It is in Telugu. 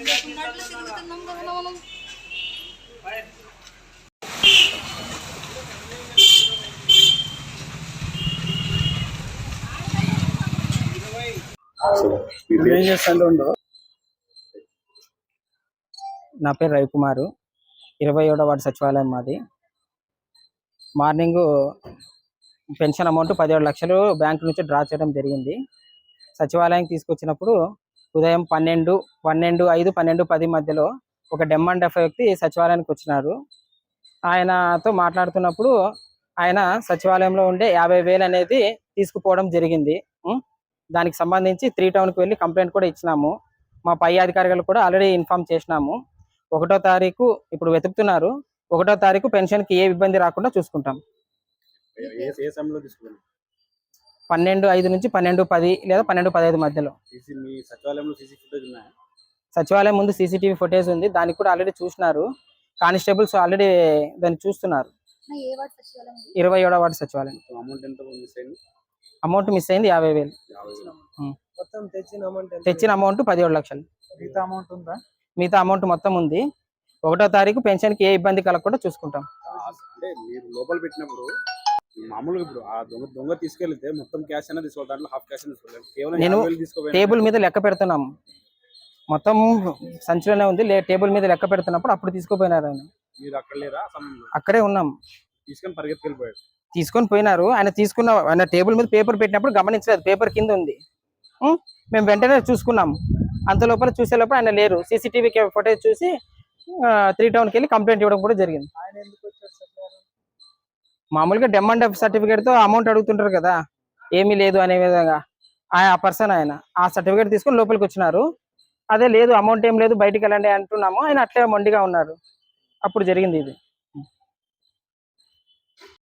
నా పేరు రవికుమారు, 27వ వార్డు సచివాలయం మాది. మార్నింగ్ పెన్షన్ అమౌంట్ 17 లక్షలు బ్యాంకు నుంచి డ్రా చేయడం జరిగింది. సచివాలయానికి తీసుకొచ్చినప్పుడు ఉదయం 12, 12:05, 12:10 మధ్యలో ఒక డెమ్ అండ్ వ్యక్తి సచివాలయానికి వచ్చినారు. ఆయనతో మాట్లాడుతున్నప్పుడు ఆయన సచివాలయంలో ఉండే 50,000 అనేది తీసుకుపోవడం జరిగింది. దానికి సంబంధించి 3 టౌన్కి వెళ్ళి కంప్లైంట్ కూడా ఇచ్చినాము. మా పై అధికారులు కూడా ఆల్రెడీ ఇన్ఫార్మ్ చేసినాము. 1వ తారీఖు ఇప్పుడు వెతుకుతున్నారు. 1వ తారీఖు పెన్షన్కి ఏ ఇబ్బంది రాకుండా చూసుకుంటాం. 12:05 నుంచి 12:10 లేదా 12:15 మధ్యలో. సచివాలయం ముందు CCTV ఫుటేజ్ ఉంది. దానికి కూడా ఆల్రెడీ చూసినారు. కానిస్టేబుల్స్ ఆల్రెడీ దాన్ని చూస్తున్నారు. 27వ వార్డు సచివాలయం. అమౌంట్ మిస్ అయింది 50,000. తెచ్చిన అమౌంట్ 17 లక్షలు. మిగతా అమౌంట్ మొత్తం ఉంది. 1వ తారీఖు పెన్షన్కి ఏ ఇబ్బంది కలగకుండా చూసుకుంటాం. అంటే మీరు లోపల పెట్టినప్పుడు మామూలుగా ఇప్పుడు ఆ దొంగ తీసుకెళ్తే మొత్తం క్యాష్ అనేది తీసుకోవాలి, దాంట్లో హాఫ్ క్యాష్ తీసుకోవాలి. నేను టేబుల్ మీద లెక్క పెడుతున్నాం, మొత్తం సంచిలోనే ఉంది. టేబుల్ మీద లెక్క పెడుతున్నప్పుడు అప్పుడు తీసుకుపోయినారు ఆయన. మీరు అక్కడ లేరా? అక్కడే ఉన్నాం. తీసుకొని పరిగెత్తుకెళ్ళిపోయాడు. తీసుకొని పోయినారు. ఆయన టేబుల్ మీద పేపర్ పెట్టినప్పుడు గమనించలేదు, పేపర్ కింద ఉంది. మేము వెంటనే చూసుకున్నాం. అంత లోపల చూసే లోపల ఆయన లేరు. CCTV ఫుటేజ్ చూసి 3 టౌన్కి వెళ్ళి కంప్లైంట్ ఇవ్వడం కూడా జరిగింది. మామూలుగా డెమ్ అండ్ సర్టిఫికేట్ తో అమౌంట్ అడుగుతుంటారు కదా, ఏమీ లేదు అనే విధంగా ఆ పర్సన్ ఆయన ఆ సర్టిఫికేట్ తీసుకొని లోపలికి వచ్చినారు. అదే లేదు, అమౌంట్ ఏం లేదు, బయటికి వెళ్ళండి అంటున్నాము. ఆయన అట్లే మొండిగా ఉన్నారు. అప్పుడు జరిగింది ఇది.